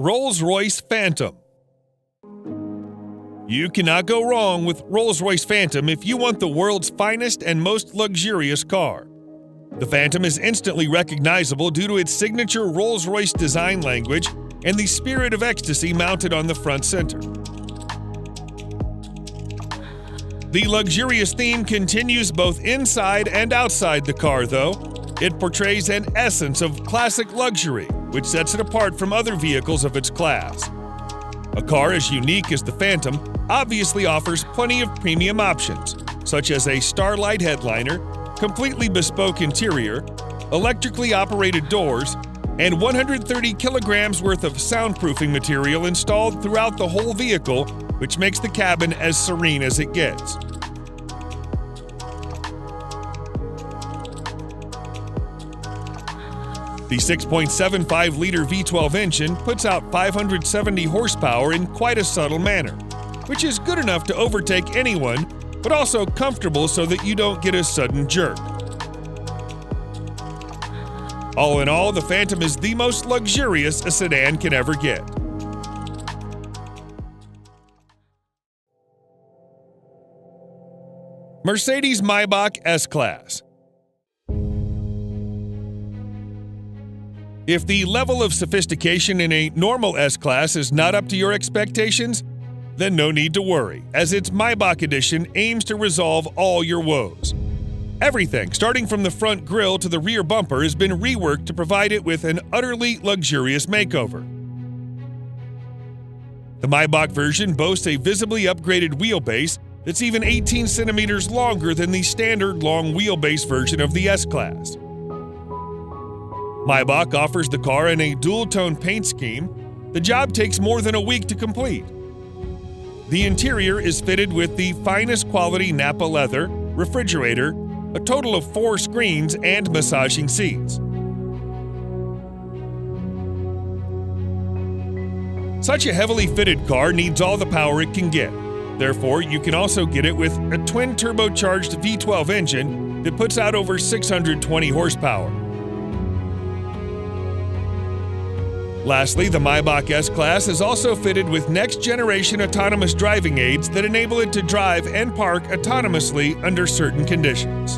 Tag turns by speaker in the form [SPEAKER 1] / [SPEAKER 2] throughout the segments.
[SPEAKER 1] Rolls-Royce Phantom. You cannot go wrong with Rolls-Royce Phantom if you want the world's finest and most luxurious car. The Phantom is instantly recognizable due to its signature Rolls-Royce design language and the spirit of ecstasy mounted on the front center. The luxurious theme continues both inside and outside the car, though. It portrays an essence of classic luxury, which sets it apart from other vehicles of its class. A car as unique as the Phantom obviously offers plenty of premium options, such as a Starlight headliner, completely bespoke interior, electrically operated doors, and 130 kilograms worth of soundproofing material installed throughout the whole vehicle, which makes the cabin as serene as it gets. The 6.75-liter V12 engine puts out 570 horsepower in quite a subtle manner, which is good enough to overtake anyone, but also comfortable so that you don't get a sudden jerk. All in all, the Phantom is the most luxurious a sedan can ever get. Mercedes-Maybach S-Class. If the level of sophistication in a normal S-Class is not up to your expectations, then no need to worry, as its Maybach edition aims to resolve all your woes. Everything, starting from the front grille to the rear bumper, has been reworked to provide it with an utterly luxurious makeover. The Maybach version boasts a visibly upgraded wheelbase that's even 18 centimeters longer than the standard long wheelbase version of the S-Class. Maybach offers the car in a dual-tone paint scheme. The job takes more than a week to complete. The interior is fitted with the finest quality Nappa leather, refrigerator, a total of 4 screens, and massaging seats. Such a heavily fitted car needs all the power it can get. Therefore, you can also get it with a twin-turbocharged V12 engine that puts out over 620 horsepower. Lastly, the Maybach S-Class is also fitted with next-generation autonomous driving aids that enable it to drive and park autonomously under certain conditions.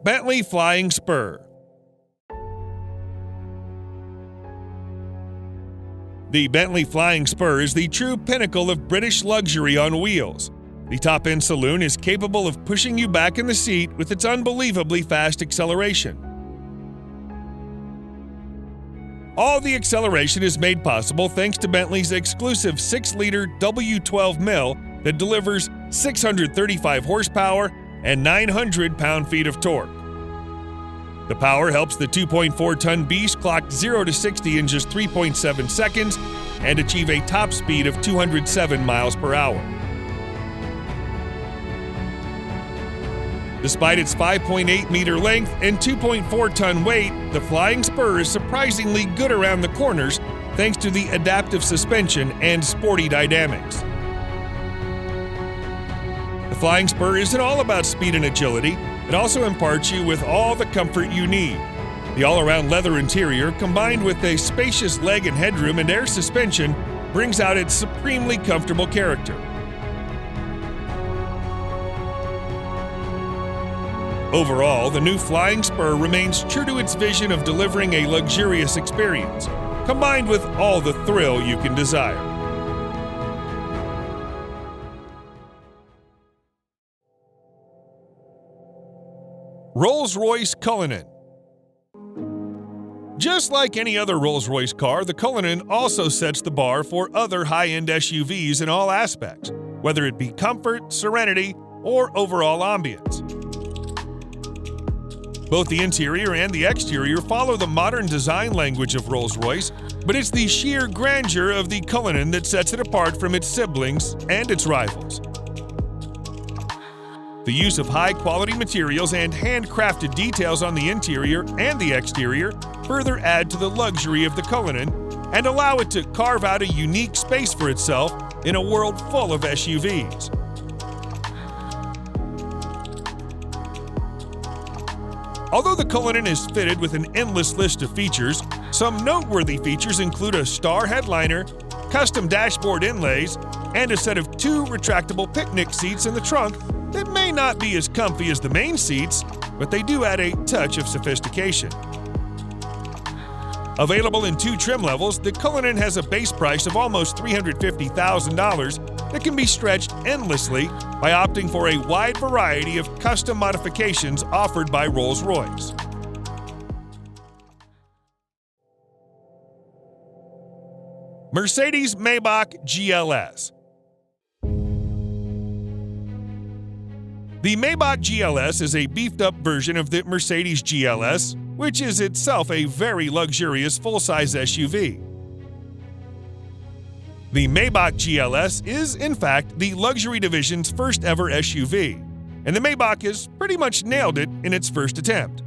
[SPEAKER 1] Bentley Flying Spur. The Bentley Flying Spur is the true pinnacle of British luxury on wheels. The top-end saloon is capable of pushing you back in the seat with its unbelievably fast acceleration. All the acceleration is made possible thanks to Bentley's exclusive 6-liter W12 mill that delivers 635 horsepower and 900 pound-feet of torque. The power helps the 2.4-ton beast clock 0 to 60 in just 3.7 seconds and achieve a top speed of 207 miles per hour. Despite its 5.8-meter length and 2.4-ton weight, the Flying Spur is surprisingly good around the corners thanks to the adaptive suspension and sporty dynamics. The Flying Spur isn't all about speed and agility, it also imparts you with all the comfort you need. The all-around leather interior, combined with a spacious leg and headroom and air suspension, brings out its supremely comfortable character. Overall, the new Flying Spur remains true to its vision of delivering a luxurious experience, combined with all the thrill you can desire. Rolls-Royce Cullinan. Just like any other Rolls-Royce car, the Cullinan also sets the bar for other high-end SUVs in all aspects, whether it be comfort, serenity, or overall ambience. Both the interior and the exterior follow the modern design language of Rolls-Royce, but it's the sheer grandeur of the Cullinan that sets it apart from its siblings and its rivals. The use of high-quality materials and handcrafted details on the interior and the exterior further add to the luxury of the Cullinan and allow it to carve out a unique space for itself in a world full of SUVs. Although the Cullinan is fitted with an endless list of features, some noteworthy features include a star headliner, custom dashboard inlays, and a set of 2 retractable picnic seats in the trunk that may not be as comfy as the main seats, but they do add a touch of sophistication. Available in 2 trim levels, the Cullinan has a base price of almost $350,000 that can be stretched endlessly by opting for a wide variety of custom modifications offered by Rolls-Royce. Mercedes-Maybach GLS. The Maybach GLS is a beefed-up version of the Mercedes GLS, which is itself a very luxurious full-size SUV. The Maybach GLS is, in fact, the luxury division's first ever SUV, and the Maybach has pretty much nailed it in its first attempt.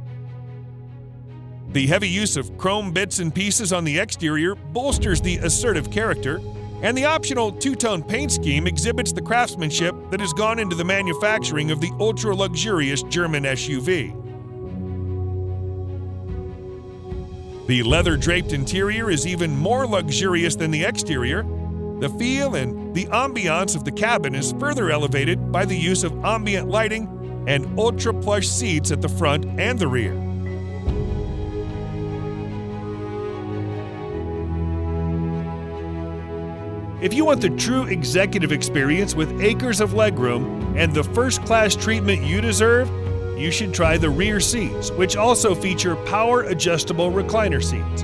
[SPEAKER 1] The heavy use of chrome bits and pieces on the exterior bolsters the assertive character, and the optional 2-tone paint scheme exhibits the craftsmanship that has gone into the manufacturing of the ultra-luxurious German SUV. The leather-draped interior is even more luxurious than the exterior. The feel and the ambiance of the cabin is further elevated by the use of ambient lighting and ultra-plush seats at the front and the rear. If you want the true executive experience with acres of legroom and the first-class treatment you deserve, you should try the rear seats, which also feature power-adjustable recliner seats.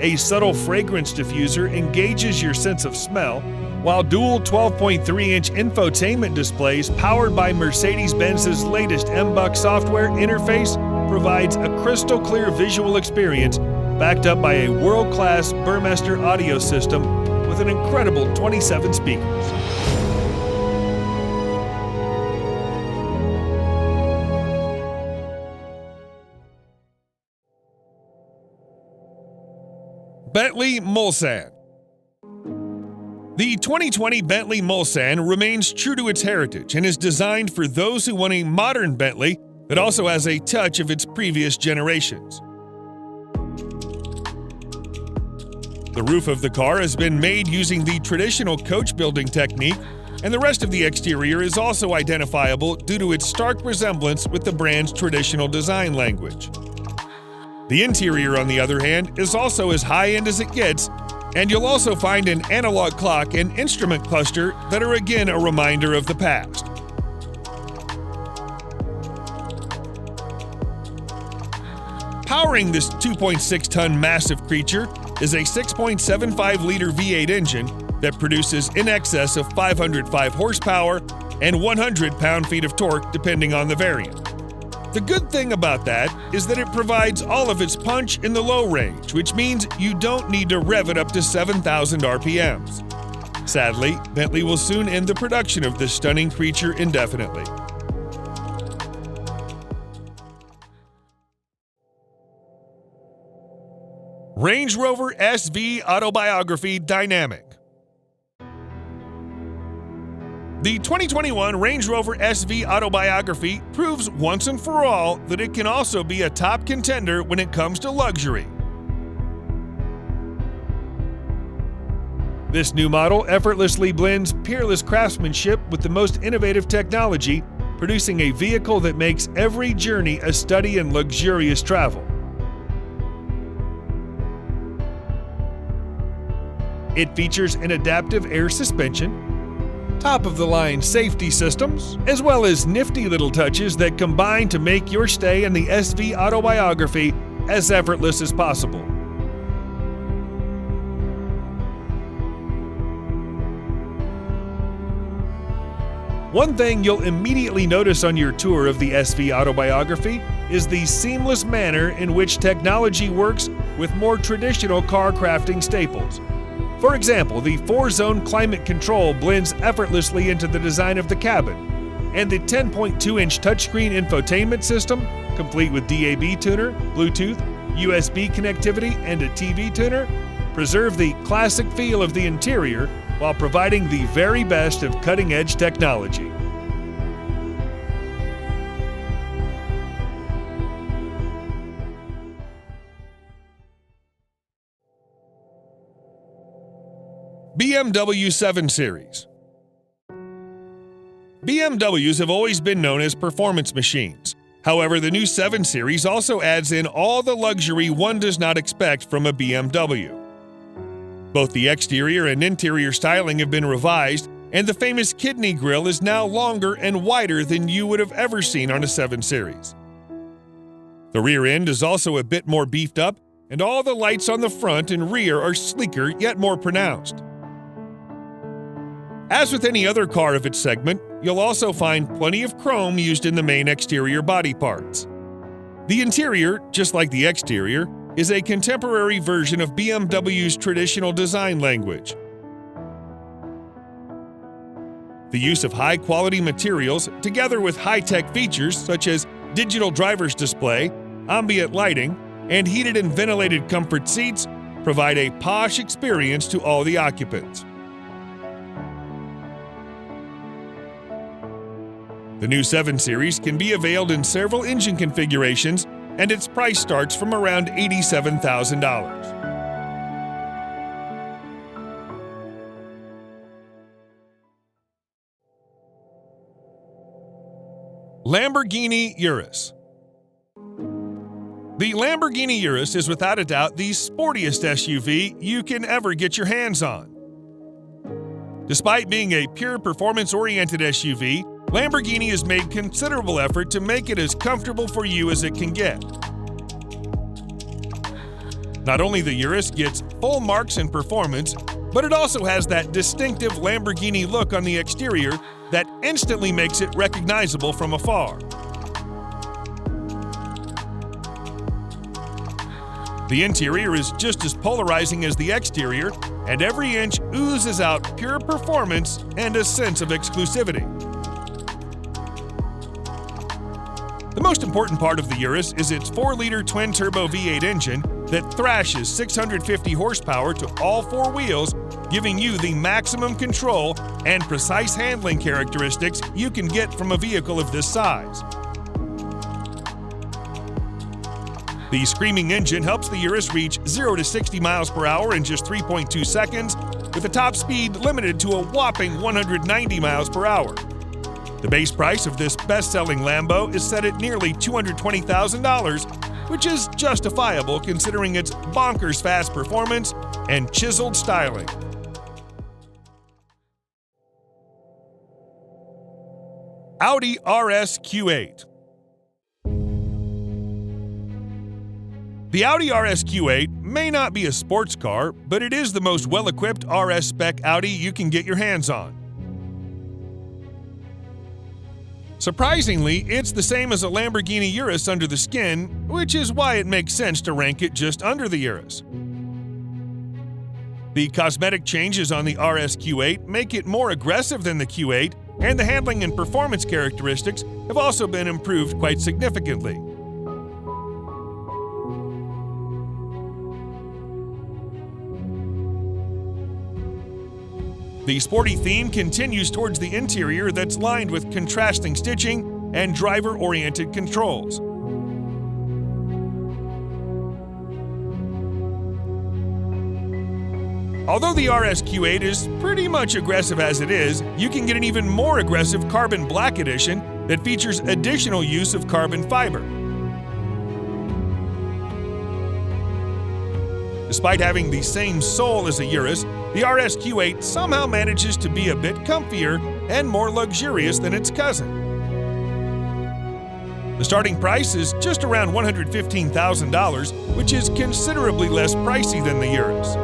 [SPEAKER 1] A subtle fragrance diffuser engages your sense of smell, while dual 12.3-inch infotainment displays powered by Mercedes-Benz's latest MBUX software interface provides a crystal-clear visual experience backed up by a world-class Burmester audio system with an incredible 27 speakers. Bentley Mulsanne. The 2020 Bentley Mulsanne remains true to its heritage and is designed for those who want a modern Bentley that also has a touch of its previous generations. The roof of the car has been made using the traditional coach building technique, and the rest of the exterior is also identifiable due to its stark resemblance with the brand's traditional design language. The interior, on the other hand, is also as high-end as it gets, and you'll also find an analog clock and instrument cluster that are again a reminder of the past. Powering this 2.6-ton massive creature is a 6.75-liter V8 engine that produces in excess of 505 horsepower and 100 pound-feet of torque depending on the variant. The good thing about that is that it provides all of its punch in the low range, which means you don't need to rev it up to 7,000 RPMs. Sadly, Bentley will soon end the production of this stunning creature indefinitely. Range Rover SV Autobiography Dynamic. The 2021 Range Rover SV Autobiography proves once and for all that it can also be a top contender when it comes to luxury. This new model effortlessly blends peerless craftsmanship with the most innovative technology, producing a vehicle that makes every journey a study in luxurious travel. It features an adaptive air suspension, top-of-the-line safety systems, as well as nifty little touches that combine to make your stay in the SV Autobiography as effortless as possible. One thing you'll immediately notice on your tour of the SV Autobiography is the seamless manner in which technology works with more traditional car crafting staples. For example, the 4-zone climate control blends effortlessly into the design of the cabin, and the 10.2-inch touchscreen infotainment system, complete with DAB tuner, Bluetooth, USB connectivity, and a TV tuner, preserve the classic feel of the interior while providing the very best of cutting-edge technology. BMW 7 Series. BMWs have always been known as performance machines. However, the new 7 Series also adds in all the luxury one does not expect from a BMW. Both the exterior and interior styling have been revised, and the famous kidney grille is now longer and wider than you would have ever seen on a 7 Series. The rear end is also a bit more beefed up, and all the lights on the front and rear are sleeker yet more pronounced. As with any other car of its segment, you'll also find plenty of chrome used in the main exterior body parts. The interior, just like the exterior, is a contemporary version of BMW's traditional design language. The use of high-quality materials, together with high-tech features such as digital driver's display, ambient lighting, and heated and ventilated comfort seats, provide a posh experience to all the occupants. The new 7 Series can be availed in several engine configurations, and its price starts from around $87,000. Lamborghini Urus. The Lamborghini Urus is without a doubt the sportiest SUV you can ever get your hands on. Despite being a pure performance-oriented SUV, Lamborghini has made considerable effort to make it as comfortable for you as it can get. Not only the Urus gets full marks in performance, but it also has that distinctive Lamborghini look on the exterior that instantly makes it recognizable from afar. The interior is just as polarizing as the exterior, and every inch oozes out pure performance and a sense of exclusivity. The most important part of the Urus is its 4-liter twin-turbo V8 engine that thrashes 650 horsepower to all 4 wheels, giving you the maximum control and precise handling characteristics you can get from a vehicle of this size. The screaming engine helps the Urus reach 0 to 60 miles per hour in just 3.2 seconds, with a top speed limited to a whopping 190 miles per hour. The base price of this best-selling Lambo is set at nearly $220,000, which is justifiable considering its bonkers fast performance and chiseled styling. Audi RS Q8. The Audi RS Q8 may not be a sports car, but it is the most well-equipped RS spec Audi you can get your hands on. Surprisingly, it's the same as a Lamborghini Urus under the skin, which is why it makes sense to rank it just under the Urus. The cosmetic changes on the RS Q8 make it more aggressive than the Q8, and the handling and performance characteristics have also been improved quite significantly. The sporty theme continues towards the interior that's lined with contrasting stitching and driver-oriented controls. Although the RS Q8 is pretty much aggressive as it is, you can get an even more aggressive Carbon Black edition that features additional use of carbon fiber. Despite having the same sole as a Urus, the RS Q8 somehow manages to be a bit comfier and more luxurious than its cousin. The starting price is just around $115,000, which is considerably less pricey than the Urus.